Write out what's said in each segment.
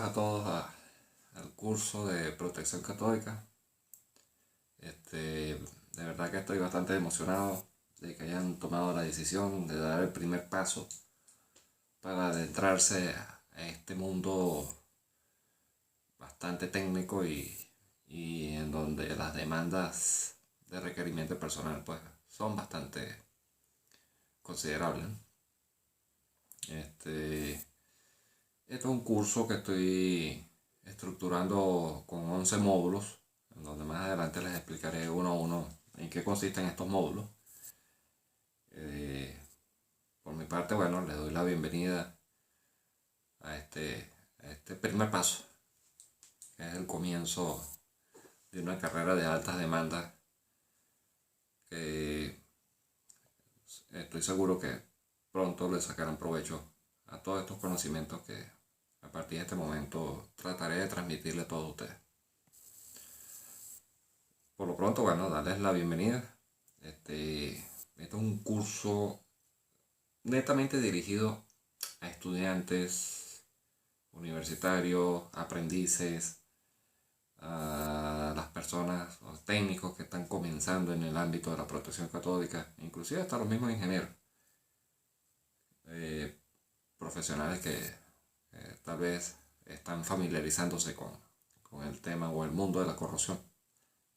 a todos al curso de protección catódica. De verdad que estoy bastante emocionado de que hayan tomado la decisión de dar el primer paso para adentrarse a este mundo bastante técnico y en donde las demandas de requerimiento personal pues son bastante considerables. Este es un curso que estoy estructurando con 11 módulos, en donde más adelante les explicaré uno a uno en qué consisten estos módulos. Por mi parte, bueno, les doy la bienvenida a este primer paso, que es el comienzo de una carrera de altas demandas que estoy seguro que pronto les sacarán provecho a todos estos conocimientos que a partir de este momento trataré de transmitirle a todos ustedes. Por lo pronto, bueno, darles la bienvenida. Este es un curso netamente dirigido a estudiantes, universitarios, aprendices, a las personas, los técnicos que están comenzando en el ámbito de la protección catódica, inclusive hasta los mismos ingenieros, profesionales que tal vez están familiarizándose con el tema o el mundo de la corrosión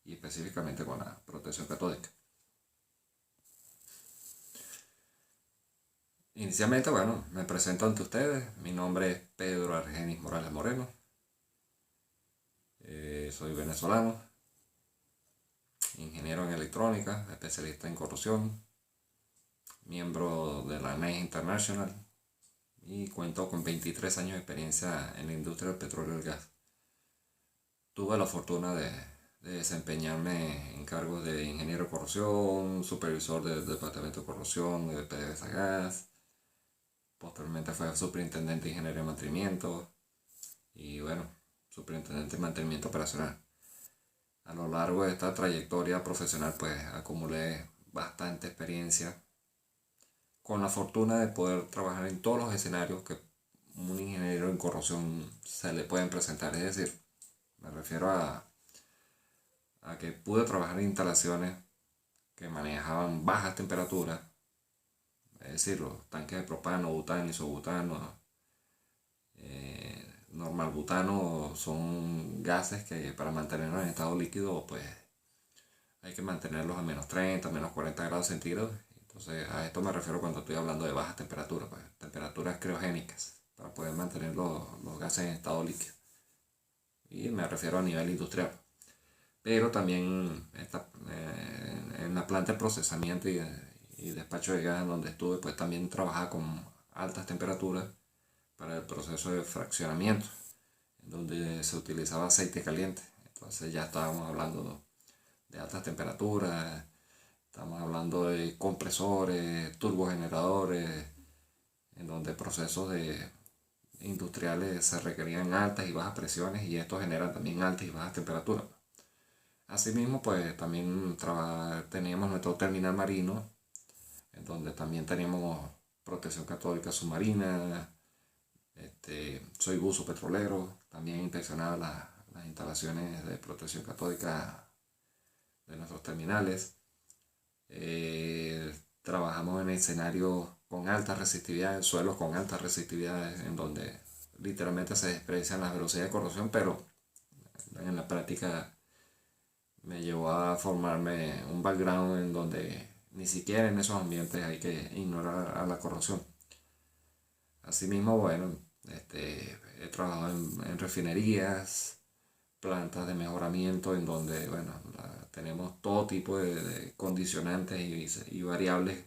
y específicamente con la protección catódica. Inicialmente, bueno, me presento ante ustedes. Mi nombre es Pedro Argenis Morales Moreno. Soy venezolano, ingeniero en electrónica, especialista en corrosión, miembro de la NES International y cuento con 23 años de experiencia en la industria del petróleo y el gas. Tuve la fortuna de desempeñarme en cargos de ingeniero de corrosión, supervisor del departamento de corrosión de PDVSA Gas. Posteriormente fue superintendente de ingeniería de mantenimiento y bueno, superintendente de mantenimiento operacional. A lo largo de esta trayectoria profesional pues acumulé bastante experiencia con la fortuna de poder trabajar en todos los escenarios que un ingeniero en corrosión se le pueden presentar. Es decir, me refiero a que pude trabajar en instalaciones que manejaban bajas temperaturas, es decir, los tanques de propano, butano, isobutano, normal butano son gases que para mantenerlos en estado líquido pues hay que mantenerlos a menos 30, menos 40 grados centígrados. Entonces a esto me refiero cuando estoy hablando de bajas temperaturas, pues, temperaturas criogénicas para poder mantener los gases en estado líquido. Y me refiero a nivel industrial. Pero también en la planta de procesamiento y despacho de gas donde estuve, pues también trabajaba con altas temperaturas para el proceso de fraccionamiento, en donde se utilizaba aceite caliente. Entonces ya estábamos hablando de altas temperaturas, estamos hablando de compresores, turbogeneradores, en donde procesos industriales se requerían altas y bajas presiones y esto genera también altas y bajas temperaturas. Asimismo, pues también teníamos nuestro terminal marino, en donde también teníamos protección catódica submarina. Soy buzo petrolero, también inspeccionaba las instalaciones de protección catódica de nuestros terminales. Trabajamos en escenarios con alta resistividad, en suelos con alta resistividad, en donde literalmente se desprecian las velocidades de corrosión, pero en la práctica me llevó a formarme un background en donde ni siquiera en esos ambientes hay que ignorar a la corrosión. Asimismo, bueno, he trabajado en refinerías, plantas de mejoramiento en donde, bueno, tenemos todo tipo de condicionantes y variables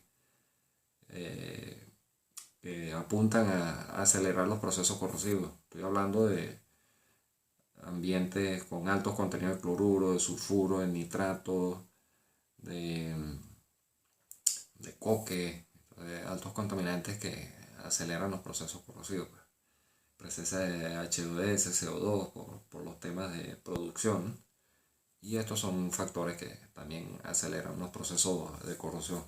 que apuntan a acelerar los procesos corrosivos. Estoy hablando de ambientes con altos contenidos de cloruro, de sulfuro, de nitrato, de coque, de altos contaminantes que aceleran los procesos corrosivos. Presencia de H2S, CO2 por los temas de producción. Y estos son factores que también aceleran los procesos de corrosión.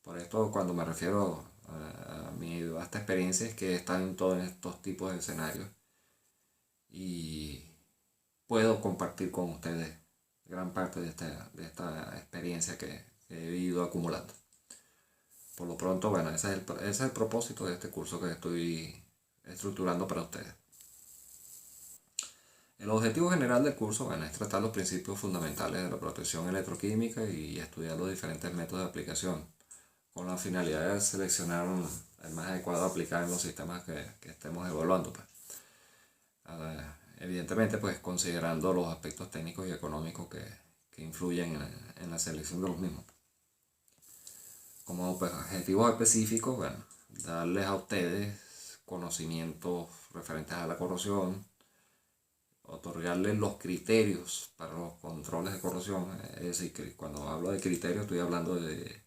Por esto, cuando me refiero a mi vasta experiencia, es que he estado en todos estos tipos de escenarios y puedo compartir con ustedes gran parte de esta experiencia que he ido acumulando. Por lo pronto, bueno, ese es el propósito de este curso que estoy estructurando para ustedes. El objetivo general del curso, bueno, es tratar los principios fundamentales de la protección electroquímica y estudiar los diferentes métodos de aplicación, con la finalidad de seleccionar el más adecuado a aplicar en los sistemas que estemos evaluando, pues. Evidentemente, pues considerando los aspectos técnicos y económicos que influyen en la selección de los mismos. Como pues, objetivos específicos, bueno, darles a ustedes conocimientos referentes a la corrosión, otorgarles los criterios para los controles de corrosión. Es decir, que cuando hablo de criterios estoy hablando de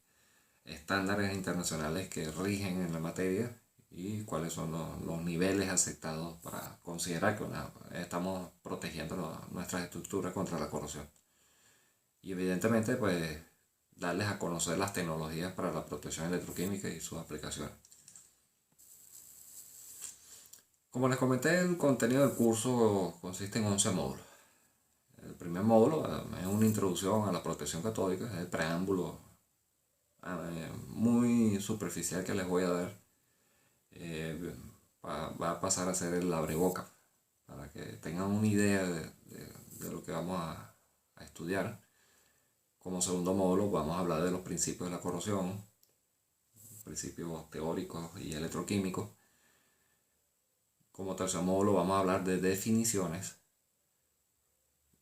estándares internacionales que rigen en la materia y cuáles son los niveles aceptados para considerar que estamos protegiendo nuestras estructuras contra la corrosión. Y evidentemente, pues, darles a conocer las tecnologías para la protección electroquímica y sus aplicaciones. Como les comenté, el contenido del curso consiste en 11 módulos. El primer módulo es una introducción a la protección catódica, es el preámbulo muy superficial que les voy a dar. Va a pasar a ser el abreboca, para que tengan una idea de lo que vamos a estudiar. Como segundo módulo vamos a hablar de los principios de la corrosión, principios teóricos y electroquímicos. Como tercer módulo vamos a hablar de definiciones,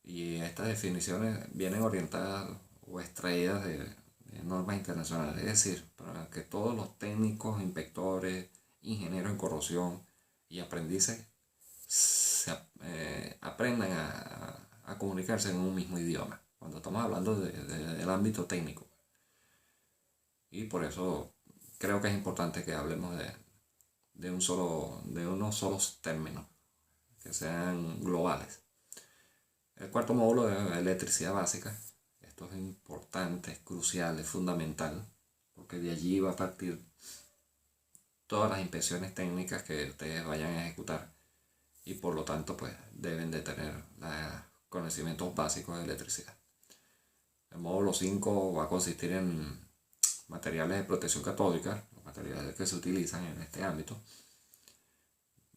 y estas definiciones vienen orientadas o extraídas de normas internacionales, es decir, para que todos los técnicos, inspectores, ingenieros en corrosión y aprendices aprendan a comunicarse en un mismo idioma, cuando estamos hablando del ámbito técnico. Y por eso creo que es importante que hablemos de unos solos términos, que sean globales. El cuarto módulo es electricidad básica. Esto es importante, es crucial, es fundamental, porque de allí va a partir todas las inspecciones técnicas que ustedes vayan a ejecutar, y por lo tanto pues deben de tener los conocimientos básicos de electricidad. El módulo 5 va a consistir en materiales de protección catódica, los materiales que se utilizan en este ámbito.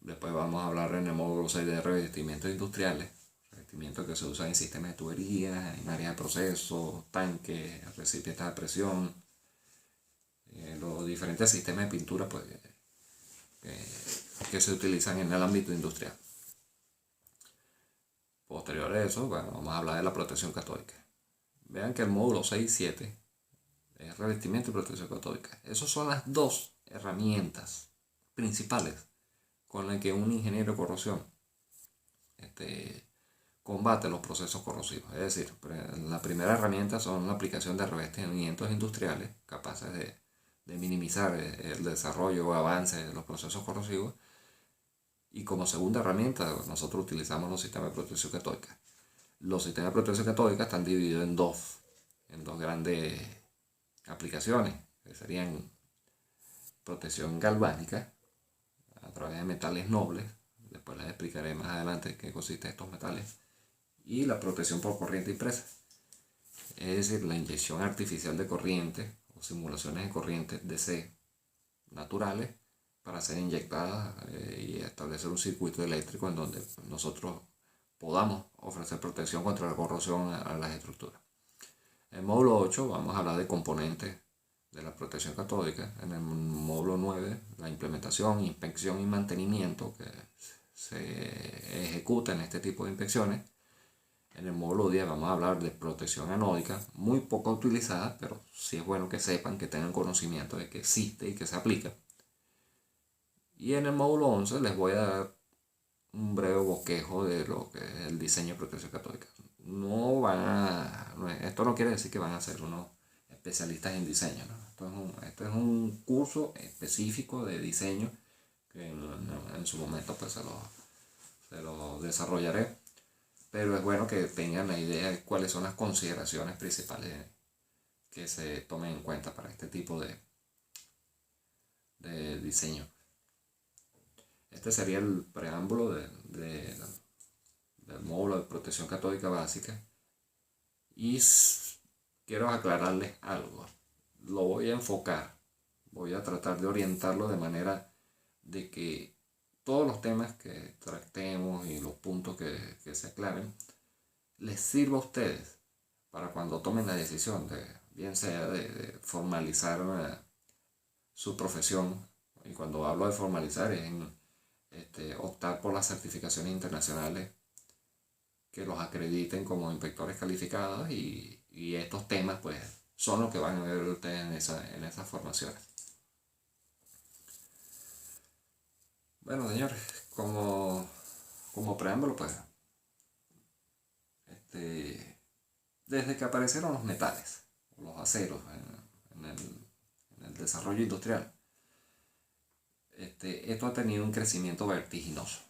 Después vamos a hablar en el módulo 6 de revestimientos industriales, revestimientos que se usan en sistemas de tubería, en áreas de proceso, tanques, recipientes de presión, los diferentes sistemas de pintura pues, que se utilizan en el ámbito industrial. Posterior a eso, bueno, vamos a hablar de la protección catódica. Vean que el módulo 6 y 7 es revestimiento y protección catódica. Esas son las dos herramientas principales con las que un ingeniero de corrosión combate los procesos corrosivos. Es decir, la primera herramienta son la aplicación de revestimientos industriales capaces de minimizar el desarrollo o avance de los procesos corrosivos. Y como segunda herramienta, nosotros utilizamos los sistemas de protección catódica. Los sistemas de protección catódica están divididos en dos grandes aplicaciones, que serían protección galvánica a través de metales nobles. Después les explicaré más adelante qué consiste estos metales. Y la protección por corriente impresa, es decir, la inyección artificial de corriente o simulaciones de corrientes DC naturales para ser inyectadas y establecer un circuito eléctrico en donde nosotros podamos ofrecer protección contra la corrosión a las estructuras. En el módulo 8 vamos a hablar de componentes de la protección catódica. En el módulo 9, la implementación, inspección y mantenimiento que se ejecuta en este tipo de inspecciones. En el módulo 10 vamos a hablar de protección anódica, muy poco utilizada, pero sí es bueno que sepan, que tengan conocimiento de que existe y que se aplica. Y en el módulo 11 les voy a dar un breve bosquejo de lo que es el diseño de protección catódica. Esto no quiere decir que van a ser unos especialistas en diseño, ¿no? Esto es un curso específico de diseño que en su momento pues se lo desarrollaré. Pero es bueno que tengan la idea de cuáles son las consideraciones principales que se tomen en cuenta para este tipo de diseño. Este sería el preámbulo del módulo de protección catódica básica. Y quiero aclararles algo. Lo voy a enfocar, voy a tratar de orientarlo de manera de que todos los temas que tratemos y los puntos que se aclaren les sirva a ustedes para cuando tomen la decisión de, bien sea de formalizar su profesión. Y cuando hablo de formalizar es en optar por las certificaciones internacionales que los acrediten como inspectores calificados, y estos temas pues son los que van a ver ustedes en esas formaciones. Bueno, señores, como preámbulo, pues desde que aparecieron los metales, los aceros en el desarrollo industrial, esto ha tenido un crecimiento vertiginoso.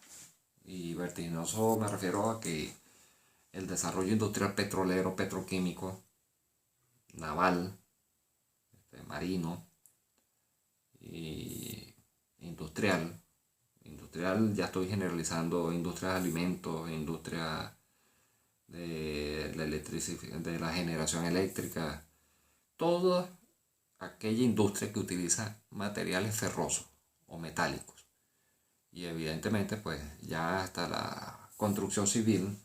Y vertiginoso me refiero a que el desarrollo industrial petrolero, petroquímico, naval, marino y industrial. Industrial, ya estoy generalizando, industria de alimentos, industria de la generación eléctrica, toda aquella industria que utiliza materiales ferrosos o metálicos. Y evidentemente pues ya hasta la construcción civil,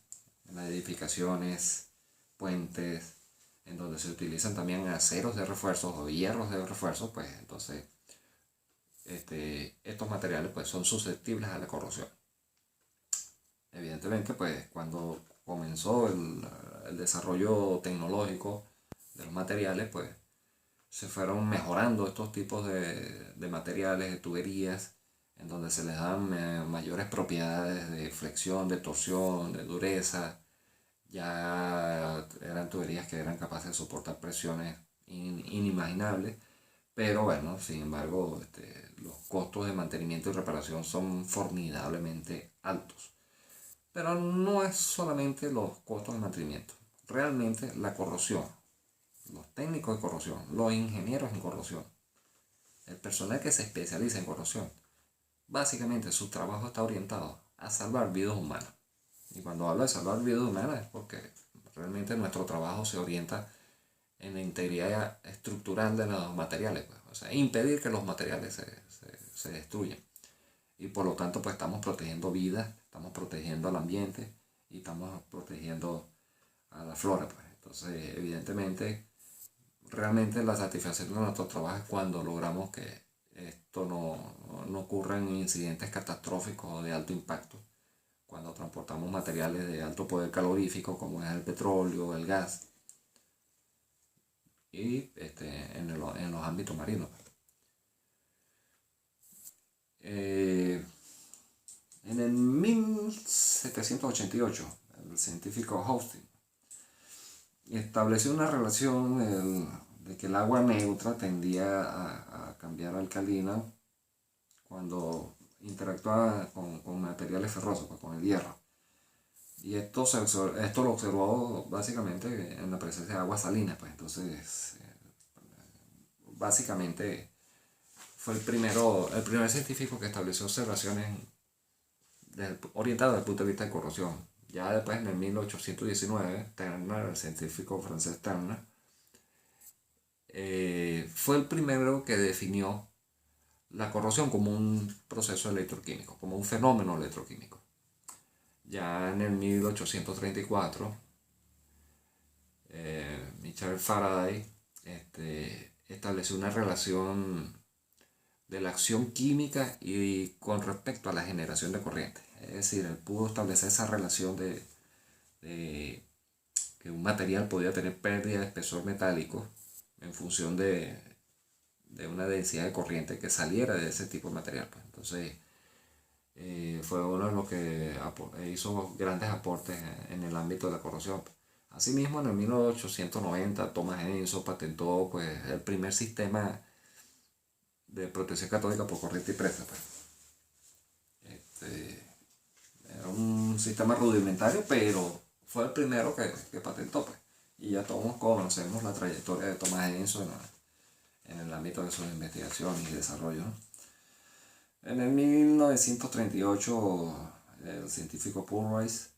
en las edificaciones, puentes, en donde se utilizan también aceros de refuerzos o hierros de refuerzo, pues entonces estos materiales pues son susceptibles a la corrosión. Evidentemente pues cuando comenzó el desarrollo tecnológico de los materiales, pues se fueron mejorando estos tipos de materiales, de tuberías, en donde se les dan mayores propiedades de flexión, de torsión, de dureza. Ya eran tuberías que eran capaces de soportar presiones inimaginables, pero bueno, sin embargo, los costos de mantenimiento y reparación son formidablemente altos. Pero no es solamente los costos de mantenimiento, realmente la corrosión, los técnicos de corrosión, los ingenieros en corrosión, el personal que se especializa en corrosión, básicamente su trabajo está orientado a salvar vidas humanas. Y cuando hablo de salvar vidas humanas es porque realmente nuestro trabajo se orienta en la integridad estructural de los materiales, pues. O sea, impedir que los materiales se destruyan. Y por lo tanto pues estamos protegiendo vidas, estamos protegiendo al ambiente y estamos protegiendo a la flora, pues. Entonces evidentemente realmente la satisfacción de nuestro trabajo es cuando logramos que esto no ocurra en incidentes catastróficos o de alto impacto, cuando transportamos materiales de alto poder calorífico como es el petróleo, el gas, y en los ámbitos marinos. En el 1788, el científico Houghton estableció una relación de que el agua neutra tendía a cambiar a alcalina cuando interactuaba con materiales ferrosos, pues, con el hierro. Y esto lo observó básicamente en la presencia de aguas salinas, pues entonces básicamente fue el primer científico que estableció observaciones orientadas desde el punto de vista de corrosión. Ya después, en el 1819, Turner, el científico francés Turner, fue el primero que definió la corrosión como un proceso electroquímico, como un fenómeno electroquímico. Ya en el 1834, Michael Faraday estableció una relación de la acción química y con respecto a la generación de corriente. Es decir, él pudo establecer esa relación de que un material podía tener pérdida de espesor metálico en función de una densidad de corriente que saliera de ese tipo de material. Pues. Entonces, fue uno de los que hizo grandes aportes en el ámbito de la corrosión. Asimismo, en el 1890, Thomas Edison patentó pues, el primer sistema de protección catódica por corriente y presa. Pues. Era un sistema rudimentario, pero fue el primero que patentó. Pues. Y ya todos conocemos la trayectoria de Thomas Edison en el ámbito de sus investigaciones y desarrollo. ¿No? En el 1938, el científico Purvis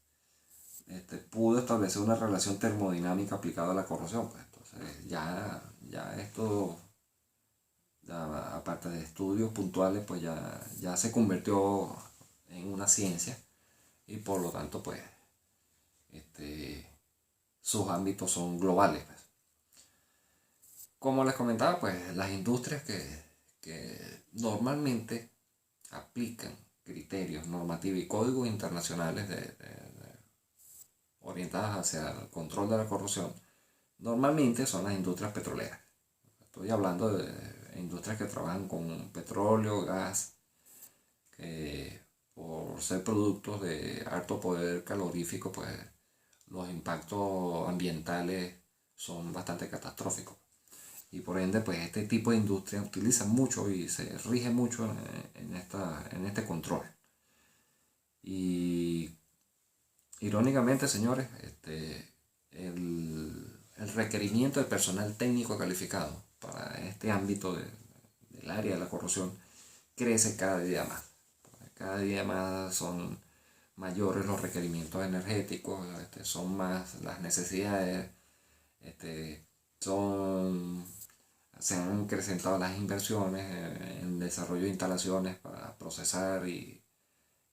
pudo establecer una relación termodinámica aplicada a la corrosión. Pues, entonces ya esto, ya, aparte de estudios puntuales, pues ya se convirtió en una ciencia y por lo tanto pues sus ámbitos son globales. Pues. Como les comentaba, pues las industrias que normalmente aplican criterios, normativos y códigos internacionales orientadas hacia el control de la corrupción, normalmente son las industrias petroleras. Estoy hablando de industrias que trabajan con petróleo, gas, que por ser productos de alto poder calorífico, pues los impactos ambientales son bastante catastróficos. Y por ende, pues este tipo de industria utiliza mucho y se rige mucho en este control. Y irónicamente, señores, el requerimiento de personal técnico calificado para este ámbito del área de la corrupción crece cada día más. Cada día más son mayores los requerimientos energéticos, son más las necesidades, son, se han acrecentado las inversiones en desarrollo de instalaciones para procesar y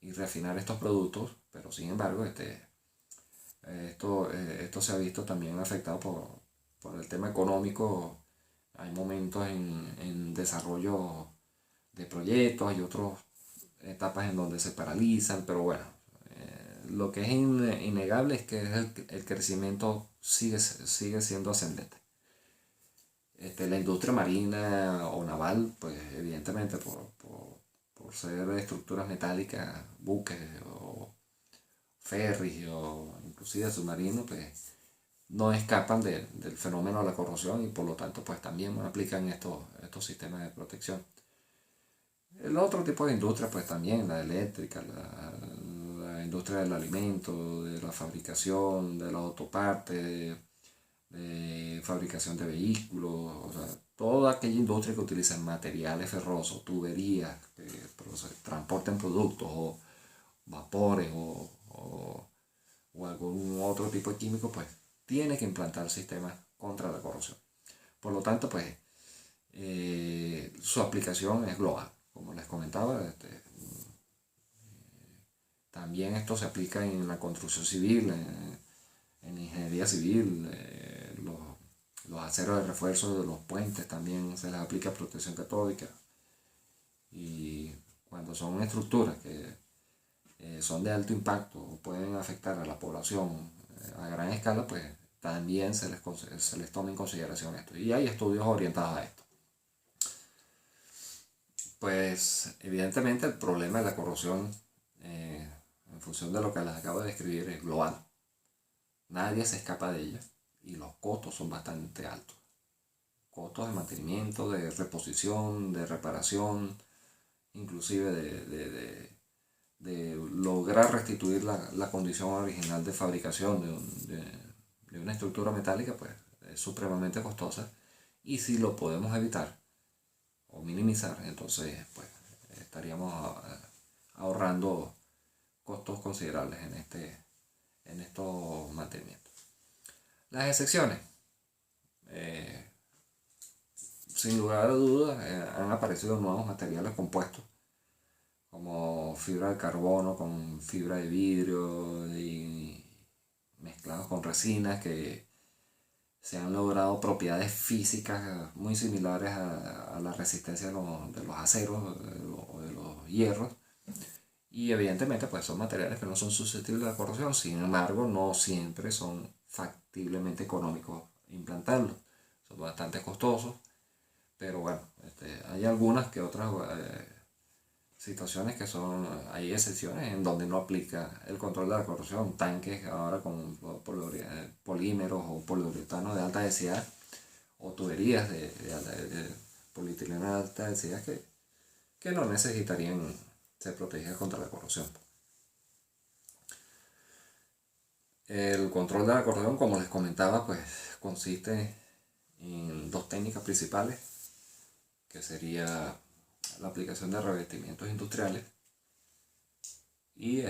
refinar estos productos, pero sin embargo esto se ha visto también afectado por el tema económico. Hay momentos en desarrollo de proyectos, hay otras etapas en donde se paralizan, pero bueno, lo que es innegable es que el crecimiento sigue siendo ascendente. La industria marina o naval, pues evidentemente por ser estructuras metálicas, buques o ferries o inclusive submarinos, pues no escapan del fenómeno de la corrosión y por lo tanto pues también aplican estos sistemas de protección. El otro tipo de industria pues también, la eléctrica, la industria del alimento, de la fabricación, de los autopartes, de fabricación de vehículos, o sea, toda aquella industria que utiliza materiales ferrosos, tuberías, que transporten productos o vapores o algún otro tipo de químico, pues tiene que implantar sistemas contra la corrosión. Por lo tanto, pues su aplicación es global. Como les comentaba, también esto se aplica en la construcción civil, en ingeniería civil, los aceros de refuerzo de los puentes también se les aplica protección catódica. Y cuando son estructuras que son de alto impacto o pueden afectar a la población a gran escala, pues también se les toma en consideración esto. Y hay estudios orientados a esto. Pues evidentemente el problema de la corrupción, en función de lo que les acabo de describir, es global. Nadie se escapa de ella y los costos son bastante altos. Costos de mantenimiento, de reposición, de reparación, inclusive de lograr restituir la condición original de fabricación de una estructura metálica, pues es supremamente costosa. Y si lo podemos evitar o minimizar, entonces pues estaríamos ahorrando costos considerables en estos mantenimientos. Las excepciones, sin lugar a dudas, han aparecido nuevos materiales compuestos como fibra de carbono con fibra de vidrio y mezclados con resinas que se han logrado propiedades físicas muy similares a la resistencia de los aceros o de los hierros. Y evidentemente pues son materiales que no son susceptibles a la corrosión, sin embargo no siempre son factiblemente económicos implantarlos, son bastante costosos, pero bueno, hay algunas que otras situaciones que hay excepciones en donde no aplica el control de la corrosión, tanques ahora con polímeros o poliuretano de alta densidad o tuberías de polietileno de alta densidad que no necesitarían ser protegidas contra la corrosión. El control de la corrosión, como les comentaba, pues consiste en dos técnicas principales, que sería la aplicación de revestimientos industriales y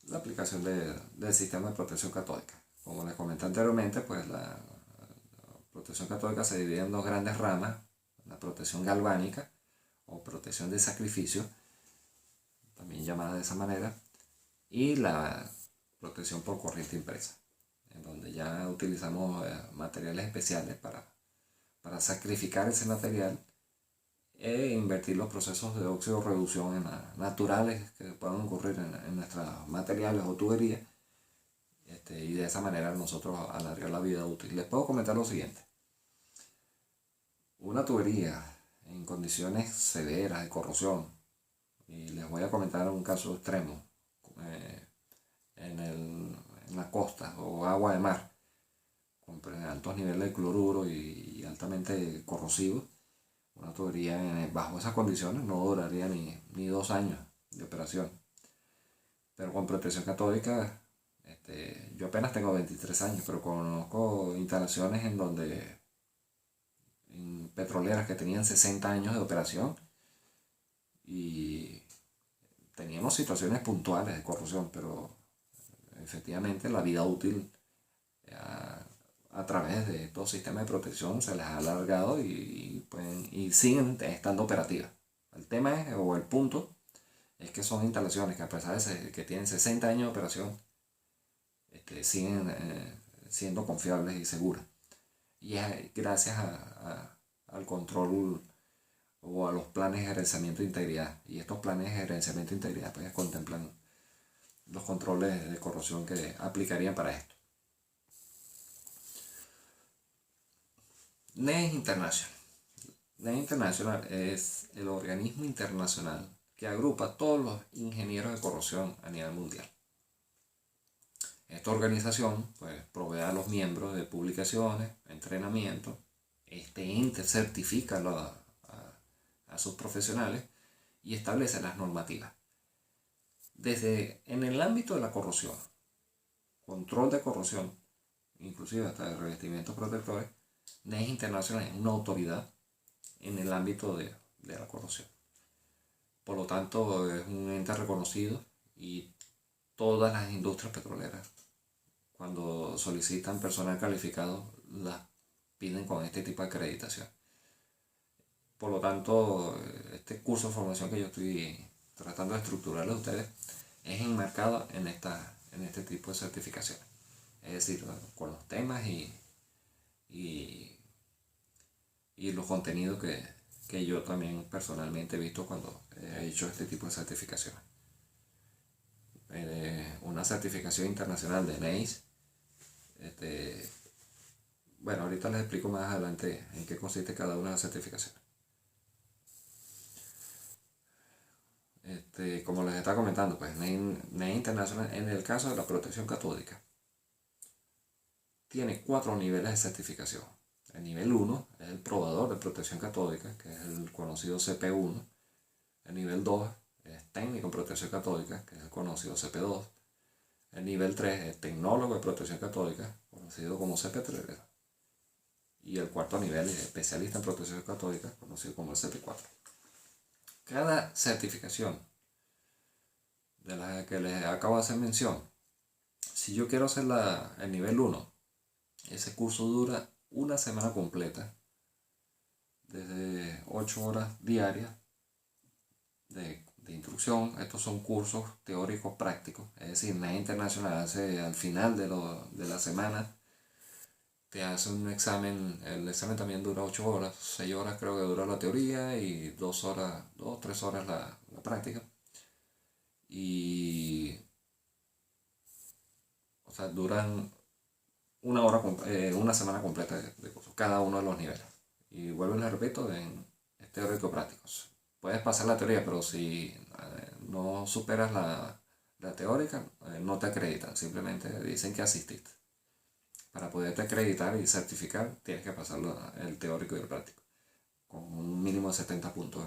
la aplicación del sistema de protección catódica. Como les comenté anteriormente, pues la protección catódica se divide en dos grandes ramas: la protección galvánica o protección de sacrificio, también llamada de esa manera, y la protección por corriente impresa, en donde ya utilizamos materiales especiales para sacrificar ese material e invertir los procesos de óxido reducción naturales que puedan ocurrir en nuestros materiales o tuberías, y de esa manera nosotros alargar la vida útil. Les puedo comentar lo siguiente: una tubería en condiciones severas de corrosión, y les voy a comentar un caso extremo, eh, en la costa o agua de mar, con altos niveles de cloruro y altamente corrosivo. Una tubería bajo esas condiciones no duraría ni 2 años de operación. Pero con protección catódica, yo apenas tengo 23 años, pero conozco instalaciones en petroleras que tenían 60 años de operación y teníamos situaciones puntuales de corrosión, pero efectivamente la vida útil a través de estos sistemas de protección se les ha alargado y siguen estando operativas. El tema es, o el punto, es que son instalaciones que, a pesar de que tienen 60 años de operación, siguen siendo confiables y seguras. Y es gracias al control o a los planes de gerenciamiento de integridad. Y estos planes de gerenciamiento de integridad pues contemplan los controles de corrosión que aplicarían para esto. NES International. NES International es el organismo internacional que agrupa a todos los ingenieros de corrosión a nivel mundial. Esta organización pues provee a los miembros de publicaciones, entrenamiento. Este ente certifica a sus profesionales y establece las normativas. Desde en el ámbito de la corrosión, control de corrosión, inclusive hasta de revestimientos protectores, NES International es una autoridad en el ámbito de la corrosión. Por lo tanto, es un ente reconocido y todas las industrias petroleras, cuando solicitan personal calificado, las piden con este tipo de acreditación. Por lo tanto, este curso de formación que yo estoy tratando de estructurarle a ustedes es enmarcado en este tipo de certificaciones. Es decir, con los temas y los contenidos que yo también personalmente he visto cuando he hecho este tipo de certificaciones. Una certificación internacional de NACE. Bueno, ahorita les explico más adelante en qué consiste cada una de las certificaciones. Como les estaba comentando, pues NACE International, en el caso de la protección catódica, tiene 4 niveles de certificación. El nivel 1 es el probador de protección catódica, que es el conocido CP1. El nivel 2 es técnico en protección catódica, que es el conocido CP2. El nivel 3 es tecnólogo de protección catódica, conocido como CP3. Y el cuarto nivel es especialista en protección catódica, conocido como el CP4. Cada certificación de las que les acabo de hacer mención, si yo quiero hacer el nivel 1, ese curso dura una semana completa, desde 8 horas diarias de instrucción. Estos son cursos teóricos prácticos, es decir, NACE International hace al final de la semana, te hace un examen. El examen también dura 8 horas, 6 horas creo que dura la teoría y 2 horas, 3 horas la práctica. Y, o sea, duran una semana completa de curso, cada uno de los niveles. Y vuelvo y les repito, es teórico práctico. Puedes pasar la teoría, pero si no superas la teórica, no te acreditan, simplemente dicen que asististe. Para poderte acreditar y certificar, tienes que pasarlo el teórico y el práctico, con un mínimo de 70 puntos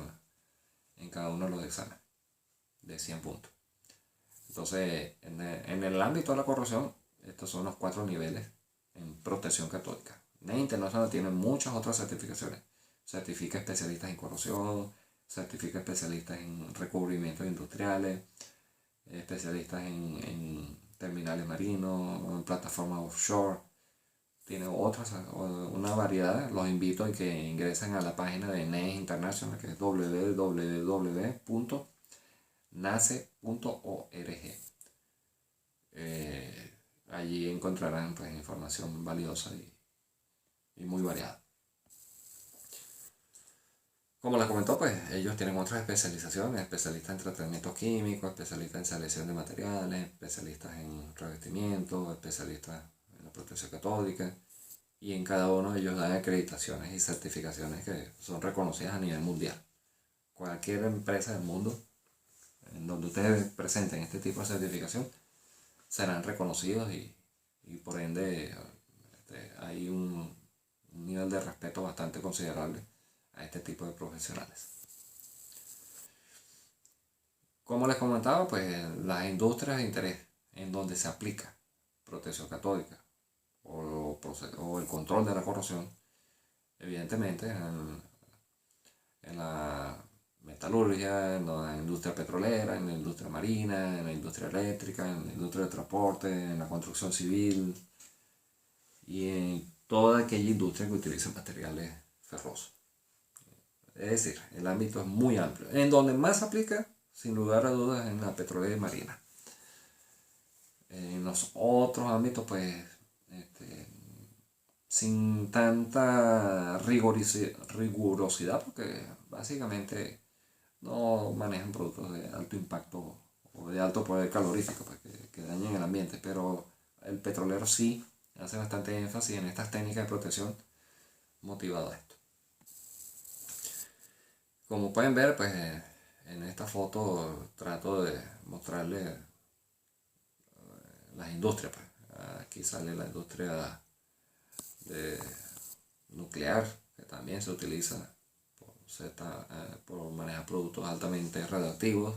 en cada uno de los exámenes, de 100 puntos. Entonces, en el ámbito de la corrosión, estos son los 4 niveles en protección catódica. NES International tiene muchas otras certificaciones. Certifica especialistas en corrosión, certifica especialistas en recubrimientos industriales, especialistas en terminales marinos, en plataformas offshore. Tiene otras, una variedad. Los invito a que ingresen a la página de NACE International, que es www.nace.org. Allí encontrarán pues información valiosa y muy variada. Como les comentó, pues ellos tienen otras especializaciones: especialistas en tratamiento químico, especialistas en selección de materiales, especialistas en revestimiento, especialistas en la protección catódica, y en cada uno de ellos dan acreditaciones y certificaciones que son reconocidas a nivel mundial. Cualquier empresa del mundo en donde ustedes presenten este tipo de certificación serán reconocidos y por ende hay un nivel de respeto bastante considerable a este tipo de profesionales. Como les comentaba, pues las industrias de interés en donde se aplica protección catódica o el control de la corrosión, evidentemente en la metalurgia, en la industria petrolera, en la industria marina, en la industria eléctrica, en la industria de transporte, en la construcción civil y en toda aquella industria que utiliza materiales ferrosos. Es decir, el ámbito es muy amplio. En donde más se aplica, sin lugar a dudas, en la petrolera y marina. En los otros ámbitos, pues, sin tanta rigurosidad, porque básicamente no manejan productos de alto impacto o de alto poder calorífico, pues, que dañen el ambiente, pero el petrolero sí hace bastante énfasis en estas técnicas de protección motivado a esto. Como pueden ver, pues en esta foto trato de mostrarles las industrias. Pues. Aquí sale la industria de nuclear, que también se utiliza por manejar productos altamente radiactivos,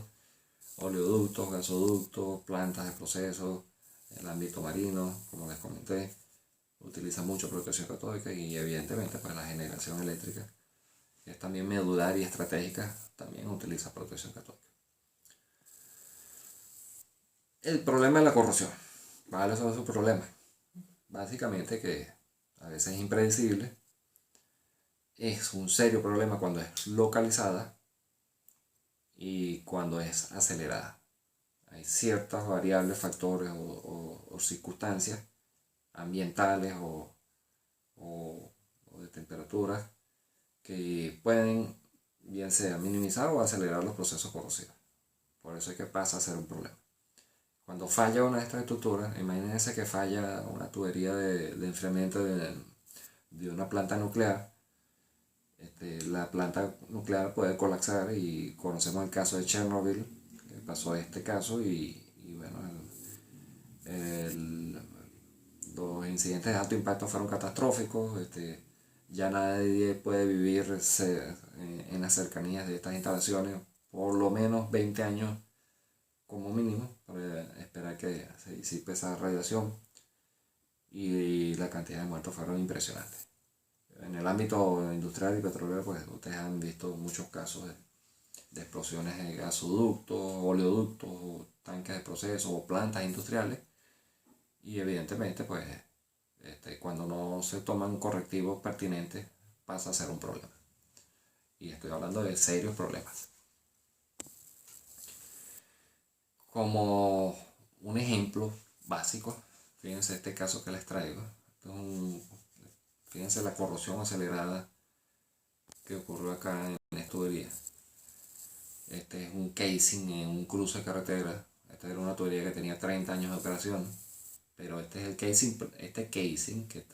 oleoductos, gasoductos, plantas de proceso, el ámbito marino, como les comenté, utiliza mucho protección catódica y evidentemente pues la generación eléctrica, que es también medular y estratégica, también utiliza protección catódica. El problema es la corrosión. ¿Cuáles son sus problemas? Básicamente que a veces es impredecible, es un serio problema cuando es localizada y cuando es acelerada. Hay ciertas variables, factores o circunstancias ambientales o de temperaturas que pueden bien sea minimizar o acelerar los procesos corrosivos. Por eso es que pasa a ser un problema. Cuando falla una de estas estructuras, imagínense que falla una tubería de enfriamiento de una planta nuclear. La planta nuclear puede colapsar y conocemos el caso de Chernobyl, que pasó este caso y bueno, los incidentes de alto impacto fueron catastróficos. Ya nadie puede vivir en las cercanías de estas instalaciones por lo menos 20 años como mínimo, para esperar que se disipe esa radiación, y la cantidad de muertos fueron impresionantes. En el ámbito industrial y petrolero, pues ustedes han visto muchos casos de explosiones de gasoductos, oleoductos, tanques de proceso o plantas industriales, y evidentemente pues cuando no se toman correctivos pertinentes pasa a ser un problema. Y estoy hablando de serios problemas. Como un ejemplo básico, fíjense este caso que les traigo. Fíjense la corrosión acelerada que ocurrió acá en esta tubería. Este es un casing en un cruce de carretera. Esta era una tubería que tenía 30 años de operación. Pero este es el casing, que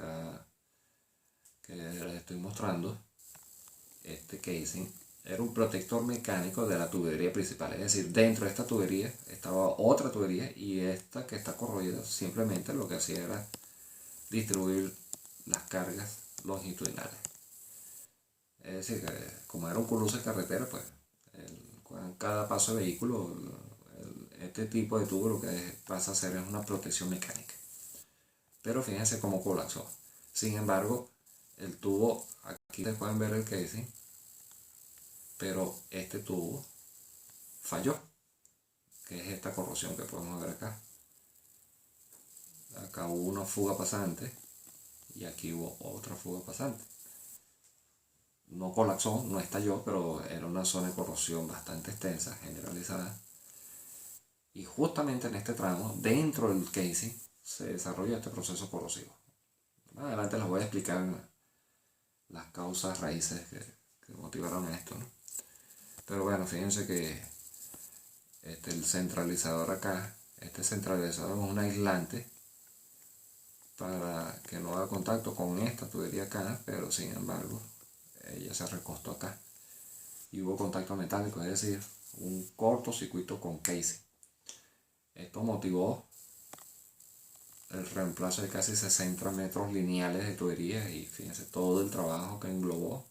les estoy mostrando. Este casing era un protector mecánico de la tubería principal. Es decir, dentro de esta tubería estaba otra tubería y esta que está corroída simplemente lo que hacía era distribuir las cargas longitudinales. Es decir, que como era un cruce de carretera, pues en cada paso de vehículo, este tipo de tubo lo que pasa a hacer es una protección mecánica. Pero fíjense cómo colapsó. Sin embargo, el tubo, aquí les pueden ver el casing, pero este tubo falló. que es esta corrosión que podemos ver acá. Acá hubo una fuga pasante y aquí hubo otra fuga pasante. No colapsó, no estalló, pero era una zona de corrosión bastante extensa, generalizada. Y justamente en este tramo, dentro del casing, se desarrolla este proceso corrosivo. Más adelante les voy a explicar las causas raíces que motivaron a esto, ¿no? Pero bueno, fíjense que el centralizador acá, este centralizador es un aislante para que no haga contacto con esta tubería acá, pero sin embargo ella se recostó acá y hubo contacto metálico, es decir, un cortocircuito con casing. Esto motivó el reemplazo de casi 60 metros lineales de tubería y fíjense todo el trabajo que englobó,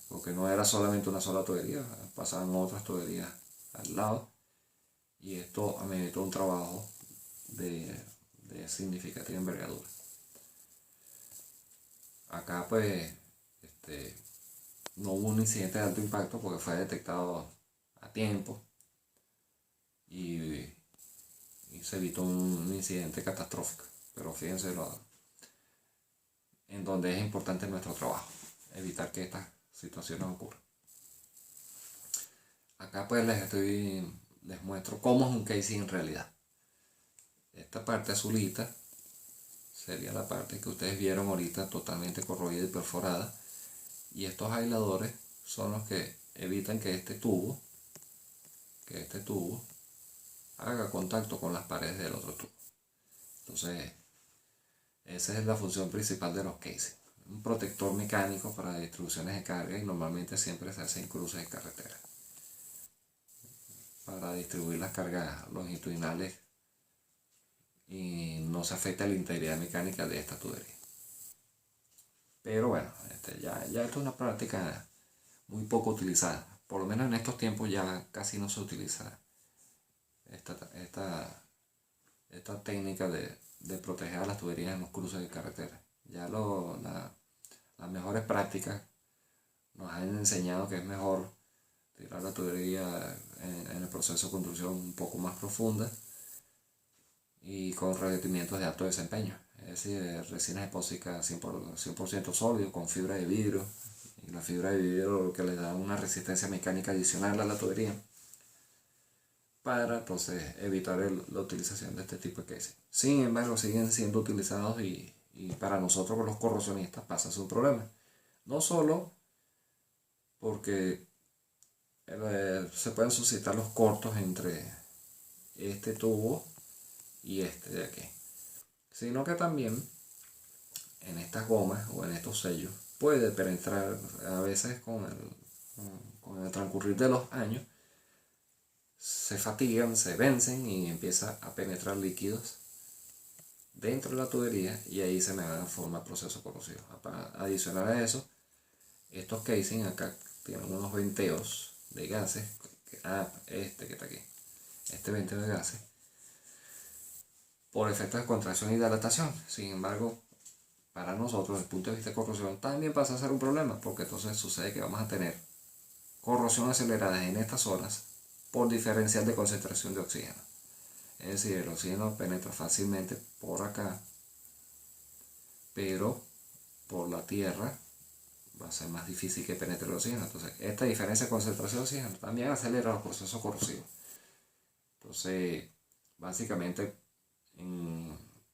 porque no era solamente una sola tubería, pasaban otras tuberías al lado y esto ameritó un trabajo de significativa envergadura. Acá pues no hubo un incidente de alto impacto porque fue detectado a tiempo y se evitó un incidente catastrófico. Pero fíjense en donde es importante nuestro trabajo, evitar que estas situaciones ocurran. Acá pues les muestro cómo es un casing en realidad. Esta parte azulita sería la parte que ustedes vieron ahorita totalmente corroída y perforada. Y estos aisladores son los que evitan que este tubo haga contacto con las paredes del otro tubo. Entonces, esa es la función principal de los casing. Un protector mecánico para distribuciones de carga y normalmente siempre se hace en cruces de carretera para distribuir las cargas longitudinales y no se afecta la integridad mecánica de esta tubería. Pero bueno, ya esto es una práctica muy poco utilizada. Por lo menos en estos tiempos ya casi no se utiliza esta técnica de proteger a las tuberías en los cruces de carretera. Ya las mejores prácticas nos han enseñado que es mejor tirar la tubería en el proceso de construcción un poco más profunda y con revestimientos de alto desempeño, es decir, resinas epóxicas 100% sólido con fibra de vidrio, y la fibra de vidrio que le da una resistencia mecánica adicional a la tubería para entonces evitar la utilización de este tipo de casing. Sin embargo, siguen siendo utilizados y para nosotros los corrosionistas pasa su problema. No solo porque se pueden suscitar los cortos entre este tubo y este de aquí, sino que también en estas gomas o en estos sellos puede penetrar a veces con el transcurrir de los años, se fatigan, se vencen y empieza a penetrar líquidos dentro de la tubería y ahí se me va a formar proceso corrosivo. Adicional a eso, estos casing acá tienen unos venteos de gases, que está aquí, este venteo de gases, por efectos de contracción y dilatación. Sin embargo, para nosotros, desde el punto de vista de corrosión, también pasa a ser un problema, porque entonces sucede que vamos a tener corrosión acelerada en estas zonas por diferencial de concentración de oxígeno. Es decir, el oxígeno penetra fácilmente por acá, pero por la tierra va a ser más difícil que penetre el oxígeno. Entonces, esta diferencia de concentración de oxígeno también acelera los procesos corrosivos. Entonces, básicamente,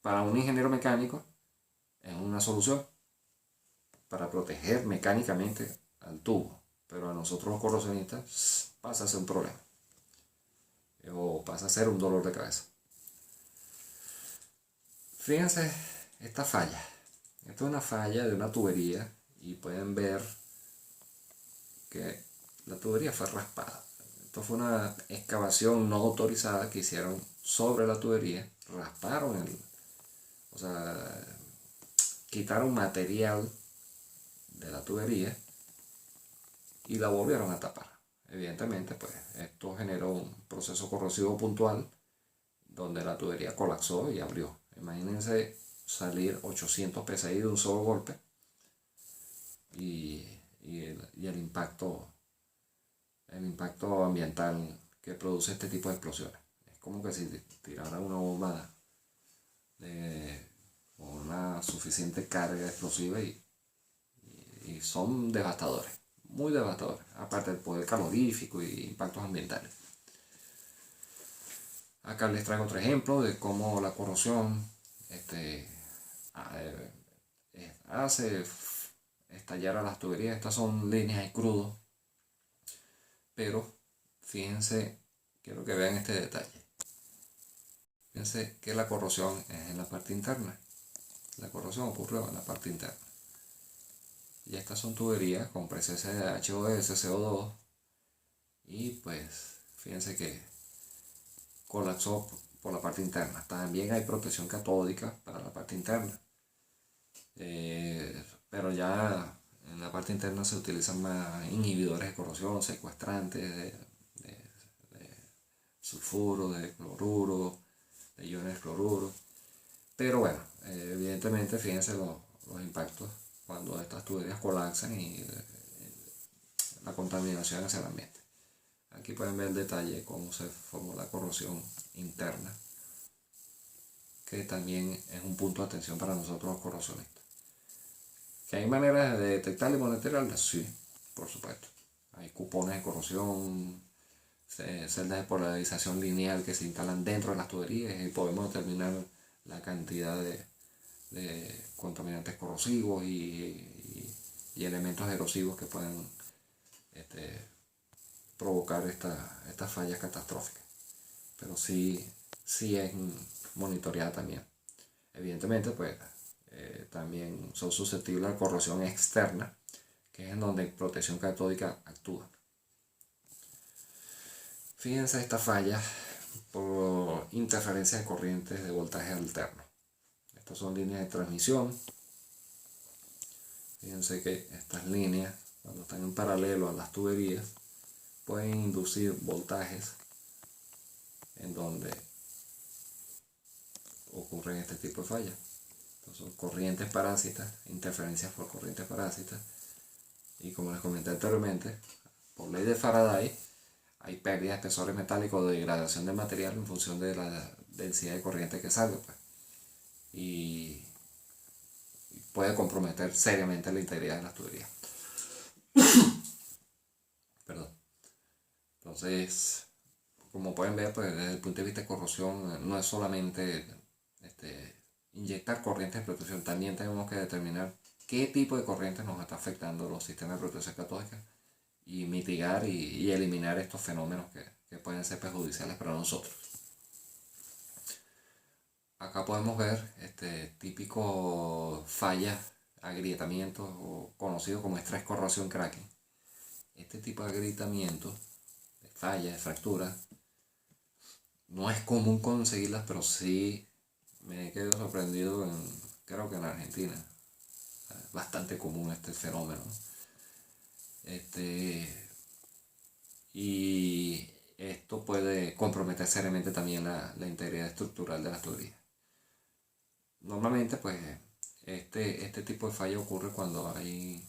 para un ingeniero mecánico, es una solución para proteger mecánicamente al tubo, pero a nosotros los corrosionistas pasa a ser un problema o pasa a ser un dolor de cabeza. Fíjense esta falla. Esta es una falla de una tubería y pueden ver que la tubería fue raspada. Esto fue una excavación no autorizada que hicieron sobre la tubería, rasparon quitaron material de la tubería y la volvieron a tapar. Evidentemente, pues esto generó un proceso corrosivo puntual donde la tubería colapsó y abrió. Imagínense salir 800 psi de un solo golpe y el impacto ambiental que produce este tipo de explosiones. Es como que si tirara una bomba con una suficiente carga explosiva y son devastadores, muy devastadores, aparte del poder calorífico y impactos ambientales. Acá les traigo otro ejemplo de cómo la corrosión hace estallar a las tuberías. Estas son líneas de crudo, pero fíjense, quiero que vean este detalle. Fíjense que la corrosión es en la parte interna. La corrosión ocurre en la parte interna. Y estas son tuberías con presencia de H2S, CO2. Y pues fíjense que colapsó por la parte interna. También hay protección catódica para la parte interna. Pero ya en la parte interna se utilizan más inhibidores de corrosión, secuestrantes de sulfuro, de cloruro, de iones de cloruro. Pero bueno, evidentemente fíjense los impactos cuando estas tuberías colapsan y la contaminación hacia el ambiente. Aquí pueden ver el detalle de cómo se formó la corrosión interna, que también es un punto de atención para nosotros los corrosionistas. ¿Que hay maneras de detectar y monitorearla? Sí, por supuesto. Hay cupones de corrosión, celdas de polarización lineal que se instalan dentro de las tuberías y podemos determinar la cantidad de contaminantes corrosivos y elementos erosivos que pueden provocar estas fallas catastróficas. Pero sí es monitoreada también. Evidentemente, pues también son susceptibles a corrosión externa, que es en donde protección catódica actúa. Fíjense estas fallas por interferencia de corrientes de voltaje alterno. Estas son líneas de transmisión. Fíjense que estas líneas, cuando están en paralelo a las tuberías, pueden inducir voltajes en donde ocurren este tipo de fallas. Entonces, son corrientes parásitas, interferencias por corrientes parásitas. Y como les comenté anteriormente, por ley de Faraday, hay pérdida de espesores metálicos o degradación del material en función de la densidad de corriente que salga, pues. Y puede comprometer seriamente la integridad de las tuberías. Perdón. Entonces, como pueden ver, pues desde el punto de vista de corrosión, no es solamente inyectar corrientes de protección, también tenemos que determinar qué tipo de corriente nos está afectando los sistemas de protección catódica y mitigar y eliminar estos fenómenos que pueden ser perjudiciales para nosotros. Acá podemos ver típico fallas, agrietamientos o conocido como estrés, corrosión, cracking. Este tipo de agrietamientos, de fallas, de fracturas, no es común conseguirlas, pero sí me he quedado sorprendido creo que en Argentina. Es bastante común este fenómeno. Y esto puede comprometer seriamente también la integridad estructural de las tuberías. Normalmente, pues, este tipo de falla ocurre cuando hay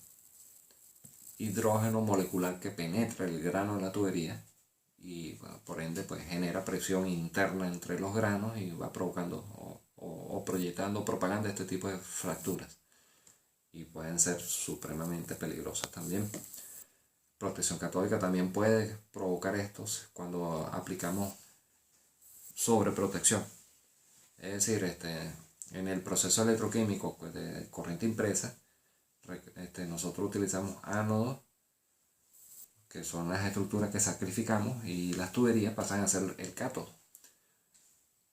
hidrógeno molecular que penetra el grano en la tubería y bueno, por ende pues genera presión interna entre los granos y va provocando o proyectando, propagando este tipo de fracturas y pueden ser supremamente peligrosas también. Protección catódica también puede provocar estos cuando aplicamos sobreprotección, es decir, en el proceso electroquímico pues, de corriente impresa, nosotros utilizamos ánodos, que son las estructuras que sacrificamos, y las tuberías pasan a ser el cátodo.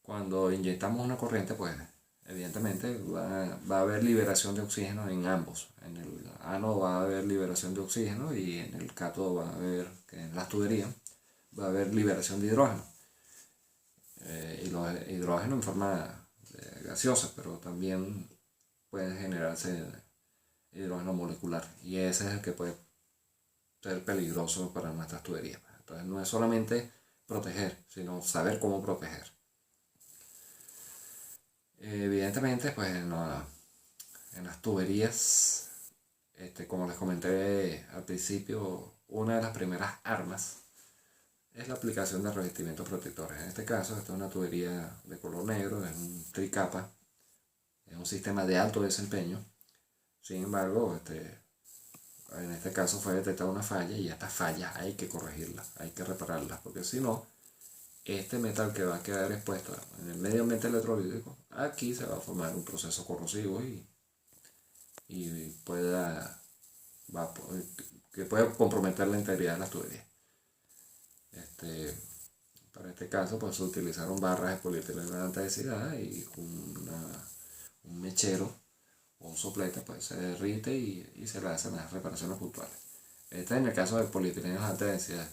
Cuando inyectamos una corriente, pues evidentemente va a haber liberación de oxígeno en ambos. En el ánodo va a haber liberación de oxígeno y en el cátodo va a haber, que en las tuberías, va a haber liberación de hidrógeno. Y los hidrógeno en forma gaseosa, pero también puede generarse hidrógeno molecular y ese es el que puede ser peligroso para nuestras tuberías. Entonces no es solamente proteger, sino saber cómo proteger. Evidentemente, pues en las tuberías, como les comenté al principio, una de las primeras armas es la aplicación de revestimientos protectores. En este caso, esta es una tubería de color negro, es un tricapa, es un sistema de alto desempeño. Sin embargo, en este caso fue detectada una falla y estas fallas hay que corregirlas, hay que repararlas, porque si no, este metal que va a quedar expuesto en el medio ambiente electrolítico, aquí se va a formar un proceso corrosivo y que puede comprometer la integridad de las tuberías. Para este caso, pues se utilizaron barras de polietileno de alta densidad y un mechero o un soplete, pues se derrite y se le hacen las reparaciones puntuales. Este es en el caso de polietileno de alta densidad,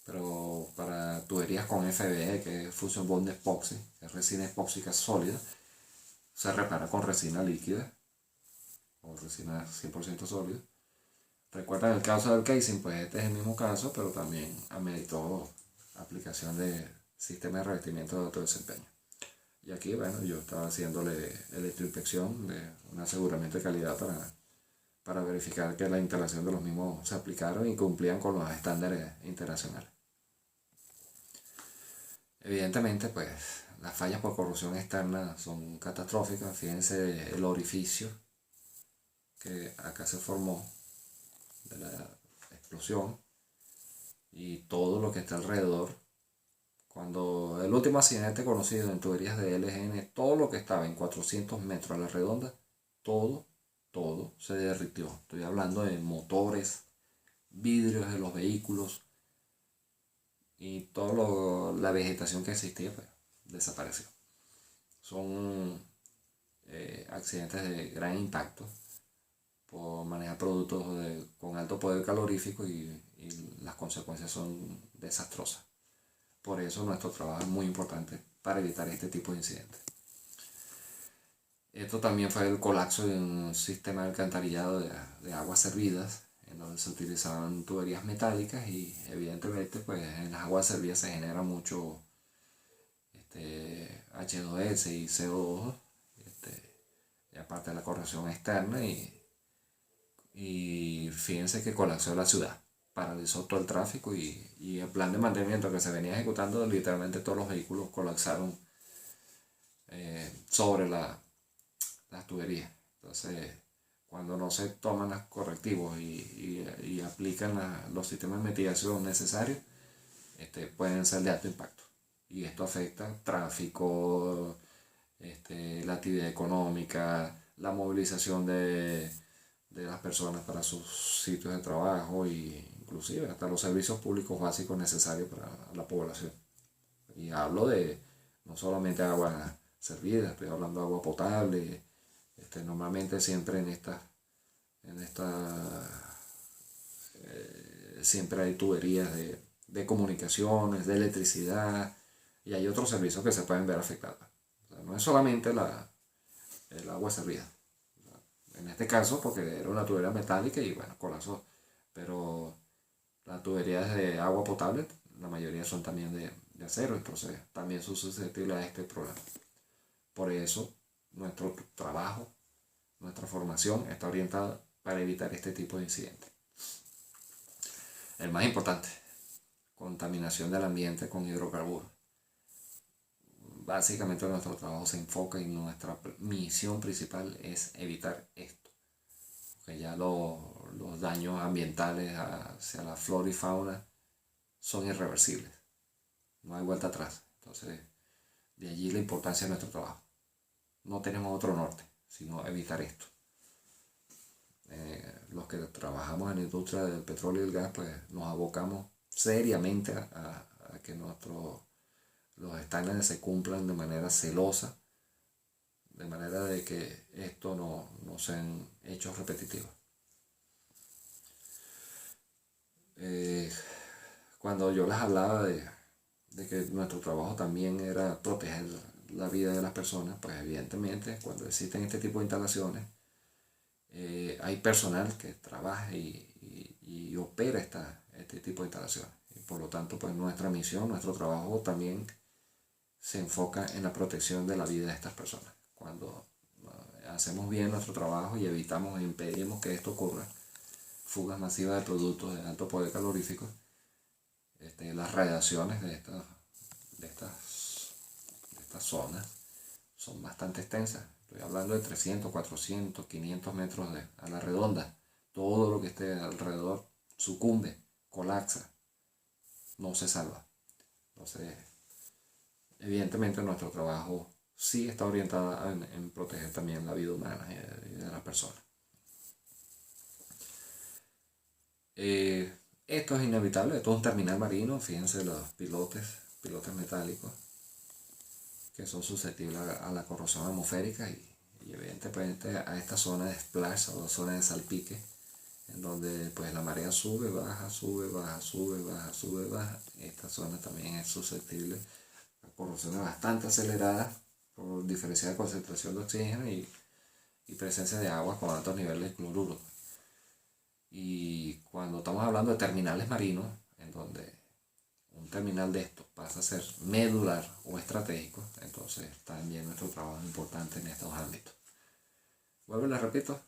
pero para tuberías con FBE, que es Fusion Bond Epoxy, que es resina epóxica sólida, se repara con resina líquida o resina 100% sólida. Recuerdan el caso del casing, pues este es el mismo caso, pero también ameritó aplicación de sistema de revestimiento de alto desempeño. Y aquí, bueno, yo estaba haciéndole electroinspección de un aseguramiento de calidad para verificar que la instalación de los mismos se aplicaron y cumplían con los estándares internacionales. Evidentemente, pues las fallas por corrosión externa son catastróficas. Fíjense el orificio que acá se formó de la explosión y todo lo que está alrededor. Cuando el último accidente conocido en tuberías de LGN, todo lo que estaba en 400 metros a la redonda, todo se derritió. Estoy hablando de motores, vidrios de los vehículos y toda la vegetación que existía, pues, desapareció. Son accidentes de gran impacto por manejar productos con alto poder calorífico y las consecuencias son desastrosas. Por eso nuestro trabajo es muy importante para evitar este tipo de incidentes. Esto también fue el colapso de un sistema de alcantarillado de aguas servidas, en donde se utilizaban tuberías metálicas y evidentemente pues en las aguas servidas se genera mucho H2S y CO2, y aparte de la corrosión externa y fíjense que colapsó la ciudad, paralizó todo el tráfico y el plan de mantenimiento que se venía ejecutando, literalmente todos los vehículos colapsaron sobre las tuberías. Entonces, cuando no se toman los correctivos y aplican los sistemas de mitigación necesarios, pueden ser de alto impacto. Y esto afecta tráfico, la actividad económica, la movilización de las personas para sus sitios de trabajo e inclusive hasta los servicios públicos básicos necesarios para la población. Y hablo de no solamente agua servida, estoy hablando de agua potable. Normalmente siempre siempre hay tuberías de comunicaciones, de electricidad y hay otros servicios que se pueden ver afectados. O sea, no es solamente el agua servida. En este caso, porque era una tubería metálica y bueno, colapsó. Pero las tuberías de agua potable, la mayoría son también de acero, entonces también son susceptibles a este problema. Por eso, nuestro trabajo, nuestra formación está orientada para evitar este tipo de incidentes. El más importante, contaminación del ambiente con hidrocarburos. Básicamente nuestro trabajo se enfoca y nuestra misión principal es evitar esto. Porque ya los daños ambientales hacia la flora y fauna son irreversibles. No hay vuelta atrás. Entonces, de allí la importancia de nuestro trabajo. No tenemos otro norte, sino evitar esto. Los que trabajamos en la industria del petróleo y el gas, pues nos abocamos seriamente a que los estándares se cumplan de manera celosa, de manera de que esto no sean hechos repetitivos. Cuando yo les hablaba de que nuestro trabajo también era proteger la vida de las personas, pues evidentemente cuando existen este tipo de instalaciones, hay personal que trabaja y opera este tipo de instalaciones. Y por lo tanto, pues nuestra misión, nuestro trabajo también se enfoca en la protección de la vida de estas personas. Cuando hacemos bien nuestro trabajo y evitamos e impedimos que esto ocurra, fugas masivas de productos de alto poder calorífico, las radiaciones de estas zonas son bastante extensas. Estoy hablando de 300, 400, 500 metros a la redonda. Todo lo que esté alrededor sucumbe, colapsa, no se salva. Entonces, evidentemente nuestro trabajo sí está orientado en proteger también la vida humana y de las personas. Esto es inevitable, esto es un terminal marino, fíjense los pilotes metálicos que son susceptibles a la corrosión atmosférica y evidentemente a esta zona de splash o zona de salpique, en donde pues la marea sube, baja, sube, baja, sube, baja, sube, baja. Esta zona también es susceptible a corrosiones bastante aceleradas por diferencia de concentración de oxígeno y presencia de agua con altos niveles de cloruro. Y cuando estamos hablando de terminales marinos, en donde un terminal de estos pasa a ser medular o estratégico, entonces también nuestro trabajo es importante en estos ámbitos. Vuelvo y les repito,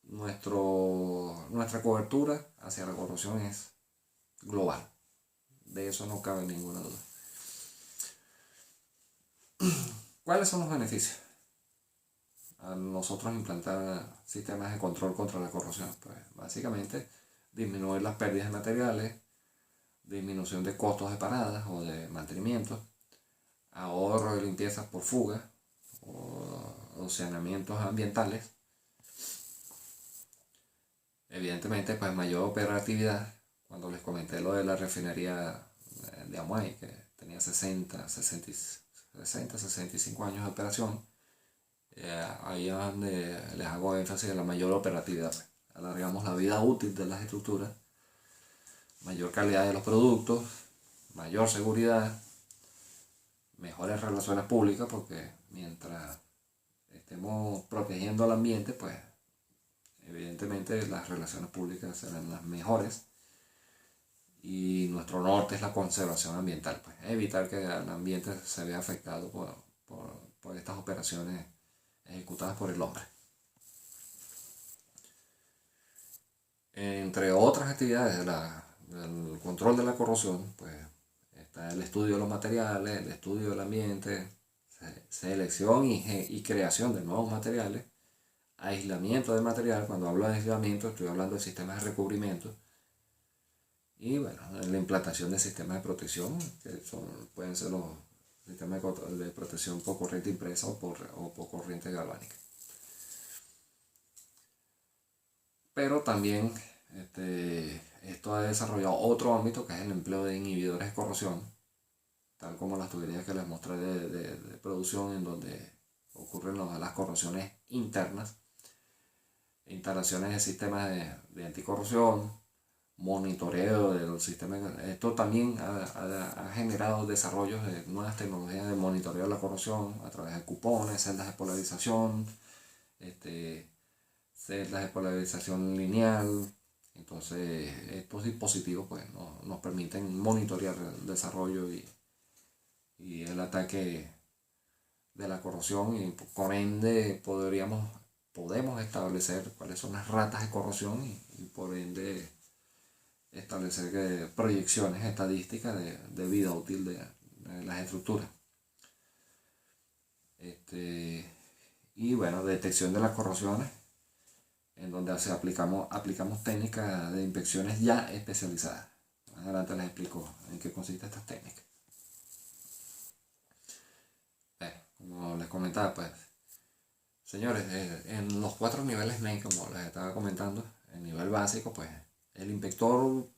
nuestra cobertura hacia la corrosión es global. De eso no cabe ninguna duda. ¿Cuáles son los beneficios a nosotros implantar sistemas de control contra la corrosión? Pues básicamente disminuir las pérdidas de materiales, disminución de costos de paradas o de mantenimiento, ahorro de limpiezas por fuga o saneamientos ambientales. Evidentemente, pues mayor operatividad. Cuando les comenté lo de la refinería de Amuay, que tenía 65 años de operación, ahí es donde les hago énfasis en la mayor operatividad. Alargamos la vida útil de las estructuras, mayor calidad de los productos, mayor seguridad, mejores relaciones públicas, porque mientras estemos protegiendo el ambiente, pues evidentemente las relaciones públicas serán las mejores y nuestro norte es la conservación ambiental, pues evitar que el ambiente se vea afectado por estas operaciones ejecutadas por el hombre. Entre otras actividades del control de la corrosión, pues está el estudio de los materiales, el estudio del ambiente, selección y creación de nuevos materiales, aislamiento de material. Cuando hablo de aislamiento estoy hablando de sistemas de recubrimiento y bueno, la implantación de sistemas de protección, que pueden ser los sistemas de protección por corriente impresa o por corriente galvánica. Pero también esto ha desarrollado otro ámbito que es el empleo de inhibidores de corrosión, tal como las tuberías que les mostré de producción, en donde ocurren las corrosiones internas, instalaciones de sistemas de anticorrosión, monitoreo de los sistemas. Esto también ha generado desarrollos de nuevas tecnologías de monitoreo de la corrosión a través de cupones, celdas de polarización, celdas de polarización lineal. Entonces estos dispositivos pues, nos permiten monitorear el desarrollo y el ataque de la corrosión, y por ende podemos establecer cuáles son las ratas de corrosión y por ende establecer proyecciones estadísticas de vida útil de las estructuras. Y bueno, detección de las corrosiones, en donde aplicamos técnicas de inspecciones ya especializadas. Más adelante les explico en qué consisten estas técnicas. Como les comentaba, pues, señores, en los 4 niveles NEI, como les estaba comentando, el nivel básico, pues, el inspector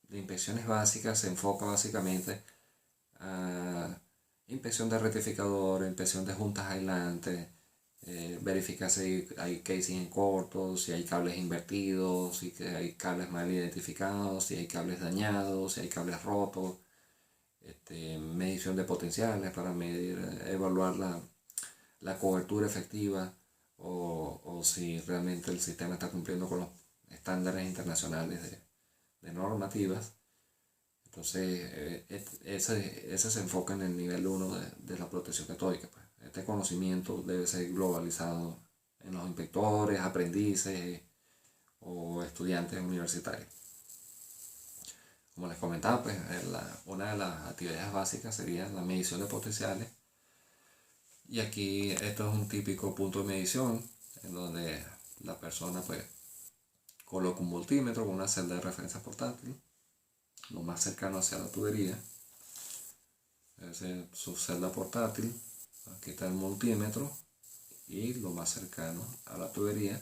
de inspecciones básicas se enfoca básicamente a inspección de rectificador, inspección de juntas aislantes, verificar si hay casing cortos, si hay cables invertidos, si hay cables mal identificados, si hay cables dañados, si hay cables rotos, medición de potenciales para evaluar la cobertura efectiva o si realmente el sistema está cumpliendo con los estándares internacionales de normativas. Entonces ese se enfoca en el nivel 1 de la protección catódica. Pues. Este conocimiento debe ser globalizado en los inspectores, aprendices o estudiantes universitarios. Como les comentaba, pues una de las actividades básicas sería la medición de potenciales. Y aquí esto es un típico punto de medición en donde la persona pues coloca un voltímetro con una celda de referencia portátil, lo más cercano hacia la tubería. Esa es su celda portátil. Aquí está el multímetro y lo más cercano a la tubería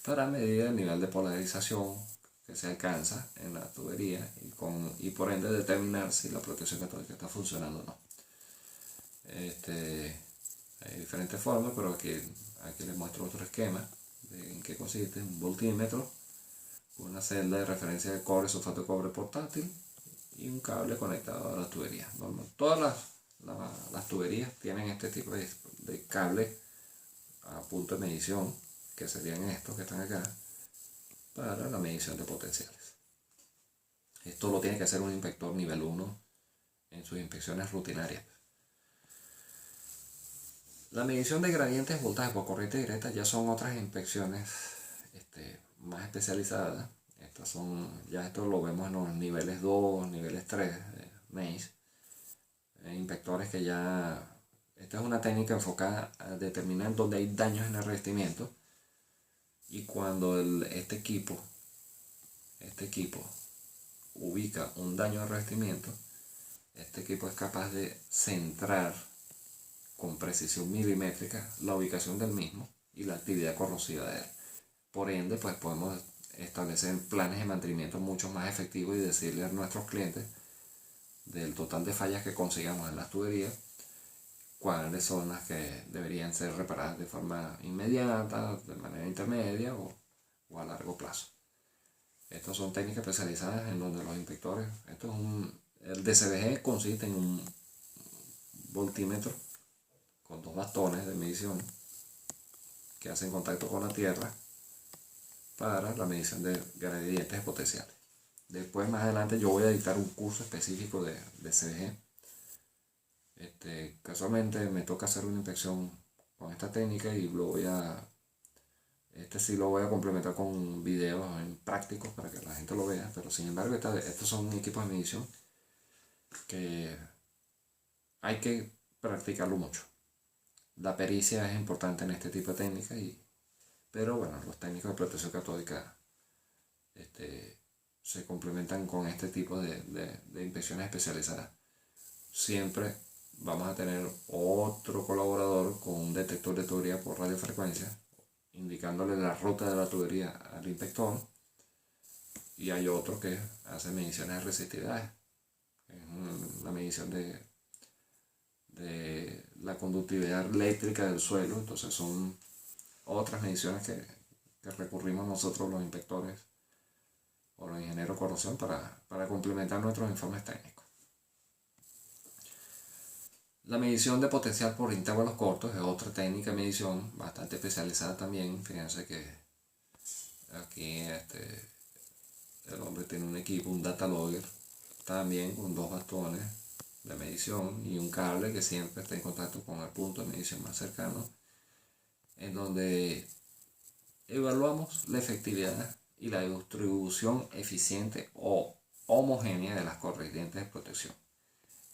para medir el nivel de polarización que se alcanza en la tubería y por ende determinar si la protección catódica está funcionando o no. Hay diferentes formas, pero aquí les muestro otro esquema de en qué consiste un voltímetro, una celda de referencia de cobre, sulfato de cobre portátil y un cable conectado a la tubería. Todas las tuberías tienen este tipo de cable a punto de medición, que serían estos que están acá, para la medición de potenciales. Esto lo tiene que hacer un inspector nivel 1 en sus inspecciones rutinarias. La medición de gradientes de voltaje por corriente directa ya son otras inspecciones más especializadas. Esto lo vemos en los niveles 2, niveles 3 de MACE. Inspectores que ya... Esta es una técnica enfocada a determinar dónde hay daños en el revestimiento. Y cuando este equipo ubica un daño al revestimiento, este equipo es capaz de centrar con precisión milimétrica la ubicación del mismo y la actividad corrosiva de él. Por ende, pues podemos establecer planes de mantenimiento mucho más efectivos y decirle a nuestros clientes del total de fallas que consigamos en las tuberías, cuáles son las que deberían ser reparadas de forma inmediata, de manera intermedia o a largo plazo. Estas son técnicas especializadas en donde los inspectores, el DCBG consiste en un voltímetro con dos bastones de medición que hacen contacto con la tierra para la medición de gradientes potenciales. Después, más adelante, yo voy a dictar un curso específico de CBG. Casualmente me toca hacer una inspección con esta técnica y sí lo voy a complementar con videos prácticos para que la gente lo vea, pero sin embargo estos son equipos de medición que hay que practicarlo mucho. La pericia es importante en este tipo de técnicas, pero bueno, los técnicos de protección catódica se complementan con este tipo de inspecciones especializadas. Siempre vamos a tener otro colaborador con un detector de tubería por radiofrecuencia, indicándole la ruta de la tubería al inspector, y hay otro que hace mediciones de resistividad, la medición de la conductividad eléctrica del suelo. Entonces son otras mediciones que recurrimos nosotros los inspectores o los ingenieros de corrosión para complementar nuestros informes técnicos. La medición de potencial por intervalos cortos es otra técnica de medición bastante especializada también. Fíjense que aquí el hombre tiene un equipo, un data logger, también con dos bastones de medición y un cable que siempre está en contacto con el punto de medición más cercano, en donde evaluamos la efectividad y la distribución eficiente o homogénea de las corrientes de protección.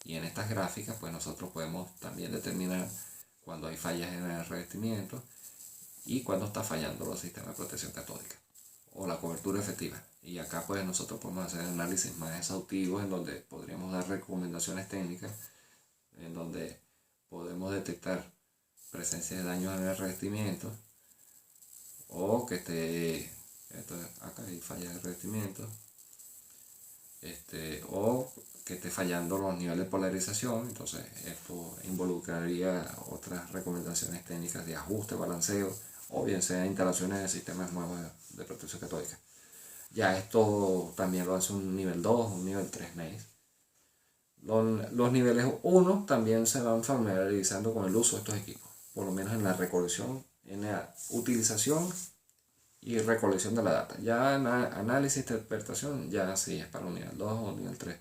Y en estas gráficas pues nosotros podemos también determinar cuando hay fallas en el revestimiento y cuando está fallando los sistemas de protección catódica o la cobertura efectiva. Y acá pues nosotros podemos hacer análisis más exhaustivos en donde podríamos dar recomendaciones técnicas, en donde podemos detectar presencia de daños en el revestimiento o que acá hay fallas de revestimiento, o que esté fallando los niveles de polarización. Entonces esto involucraría otras recomendaciones técnicas de ajuste, balanceo, o bien sea instalaciones de sistemas nuevos de protección catódica. Ya esto también lo hace un nivel 2, un nivel 3 MACE. Los niveles 1 también se van familiarizando con el uso de estos equipos, por lo menos en la recolección, en la utilización y recolección de la data. Ya en análisis, interpretación, ya sí es para un nivel 2 o un nivel 3,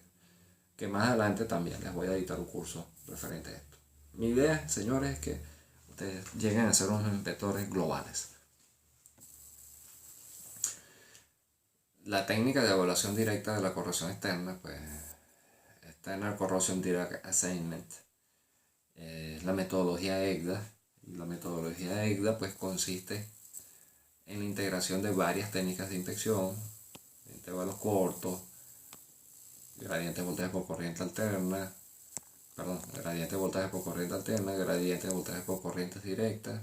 que más adelante también les voy a editar un curso referente a esto. Mi idea, señores, es que ustedes lleguen a ser unos inspectores globales. La técnica de evaluación directa de la corrosión externa, pues External Corrosion Direct Assessment, es la metodología EGDA. Y la metodología EGDA pues consiste en la integración de varias técnicas de inspección, intervalos cortos, gradiente de voltaje por corriente alterna, gradiente de voltaje por corriente alterna, gradiente de voltaje por corrientes directas,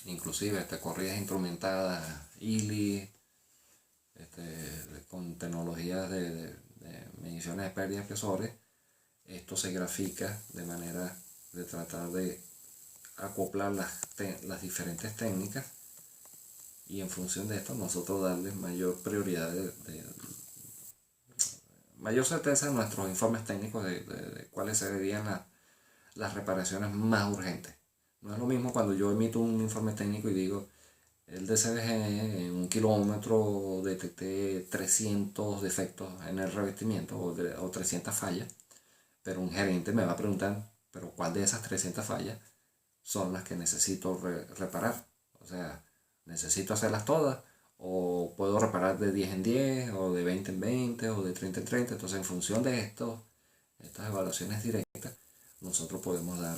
inclusive corridas instrumentadas, ILI, con tecnologías de mediciones de pérdidas de espesores. Esto se grafica de manera de tratar de acoplar las diferentes técnicas, y en función de esto nosotros darles mayor prioridad, mayor certeza en nuestros informes técnicos de cuáles serían las reparaciones más urgentes. No es lo mismo cuando yo emito un informe técnico y digo, el DCBG en 1 kilómetro detecté 300 defectos en el revestimiento o 300 fallas, pero un gerente me va a preguntar, pero ¿cuál de esas 300 fallas son las que necesito reparar? O sea, ¿necesito hacerlas todas? ¿O puedo reparar de 10 en 10, o de 20 en 20, o de 30 en 30? Entonces, en función de estas evaluaciones directas, nosotros podemos dar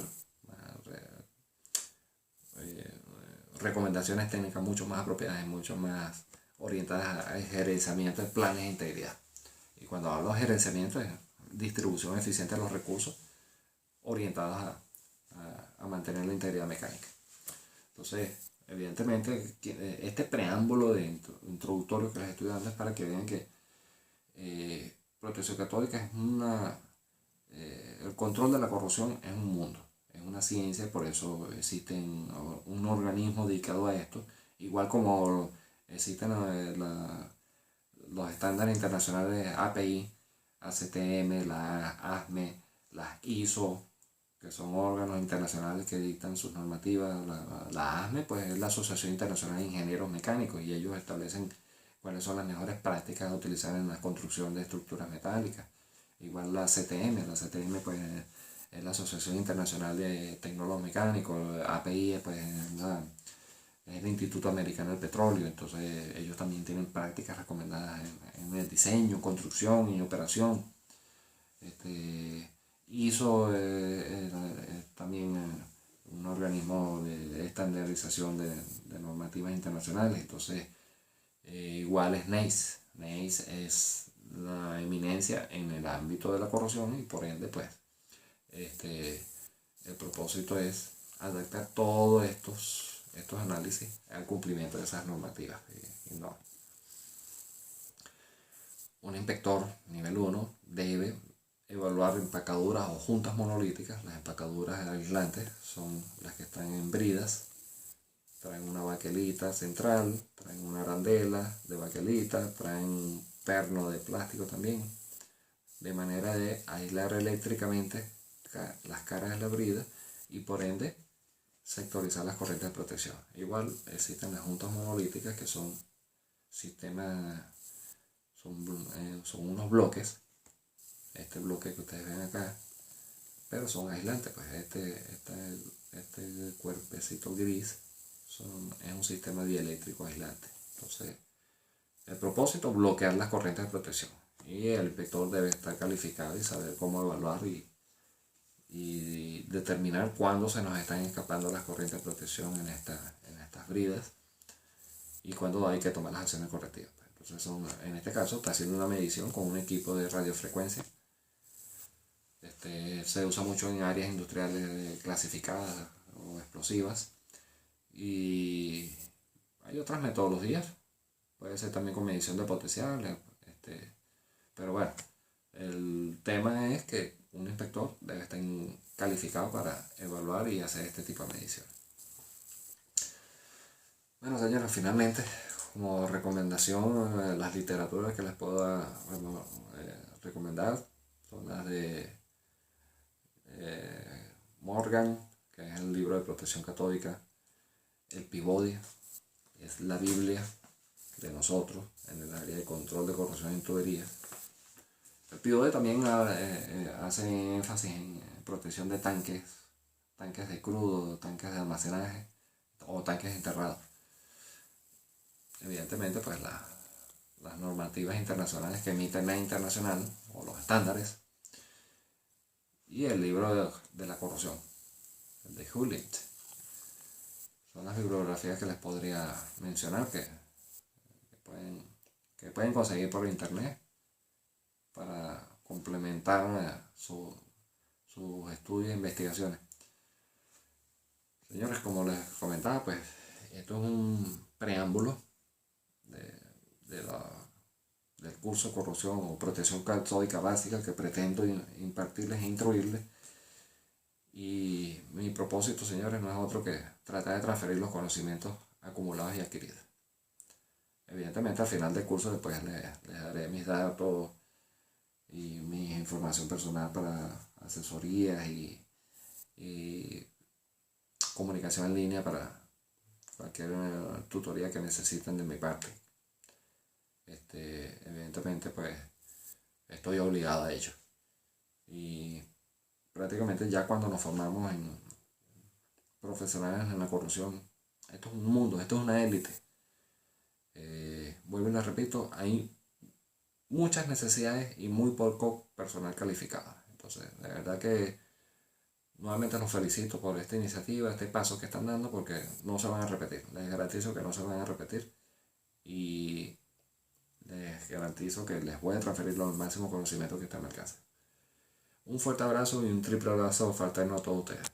recomendaciones técnicas mucho más apropiadas y mucho más orientadas a gerenciamiento de planes de integridad. Y cuando hablo de gerenciamiento es distribución eficiente de los recursos orientados a mantener la integridad mecánica. Entonces, evidentemente, este preámbulo introductorio que les estoy dando es para que vean que protección catódica es el control de la corrosión es un mundo, es una ciencia. Por eso existe un organismo dedicado a esto, igual como existen los estándares internacionales API, ACTM, la ASME, las ISO, que son órganos internacionales que dictan sus normativas. La ASME pues es la Asociación Internacional de Ingenieros Mecánicos, y ellos establecen cuáles son las mejores prácticas a utilizar en la construcción de estructuras metálicas. Igual la CTM pues es la Asociación Internacional de Tecnólogos Mecánicos. API pues es el Instituto Americano del Petróleo. Entonces ellos también tienen prácticas recomendadas en el diseño, construcción y operación. ISO también un organismo de estandarización de normativas internacionales. Entonces, igual es NACE. NACE es la eminencia en el ámbito de la corrosión, y por ende, pues, el propósito es adaptar todos estos análisis al cumplimiento de esas normativas. No. Un inspector nivel 1 debe evaluar empacaduras o juntas monolíticas. Las empacaduras aislantes son las que están en bridas, traen una baquelita central, traen una arandela de baquelita, traen un perno de plástico también, de manera de aislar eléctricamente las caras de la brida y por ende sectorizar las corrientes de protección. Igual existen las juntas monolíticas, que son sistemas, son unos bloques. Este bloque que ustedes ven acá, pero son aislantes. Pues este cuerpecito gris es un sistema dieléctrico aislante. Entonces, el propósito es bloquear las corrientes de protección, y el inspector debe estar calificado y saber cómo evaluar y determinar cuándo se nos están escapando las corrientes de protección en estas bridas, y cuándo hay que tomar las acciones correctivas. Entonces, en este caso está haciendo una medición con un equipo de radiofrecuencia. Se usa mucho en áreas industriales clasificadas o explosivas, y hay otras metodologías. Puede ser también con medición de potenciales. Pero bueno, el tema es que un inspector debe estar calificado para evaluar y hacer este tipo de medición. Bueno, señores, finalmente, como recomendación, las literaturas que les puedo recomendar son las de Morgan, que es el libro de protección catódica. El Peabody es la Biblia de nosotros en el área de control de corrosión en tuberías. El Peabody también hace énfasis en protección de tanques de crudo, tanques de almacenaje o tanques enterrados. Evidentemente, pues las normativas internacionales que emite NEA Internacional, o los estándares, y el libro de la corrosión, el de Hewlett. Son las bibliografías que les podría mencionar que pueden conseguir por internet para complementar sus estudios e investigaciones. Señores, como les comentaba, pues esto es un preámbulo del curso de corrosión o protección catódica básica que pretendo impartirles e instruirles. Y mi propósito, señores, no es otro que tratar de transferir los conocimientos acumulados y adquiridos. Evidentemente, al final del curso después les daré mis datos y mi información personal para asesorías y comunicación en línea para cualquier tutoría que necesiten de mi parte. Evidentemente, pues estoy obligado a ello. Y prácticamente ya cuando nos formamos en profesionales en la corrupción, esto es un mundo, esto es una élite. Vuelvo y les repito, hay muchas necesidades y muy poco personal calificado. Entonces, de verdad que nuevamente los felicito por esta iniciativa, este paso que están dando, porque no se van a repetir. Les garantizo que no se van a repetir y les garantizo que les voy a transferir los máximos conocimientos que están al alcance. Un fuerte abrazo y un triple abrazo fraterno a todos ustedes.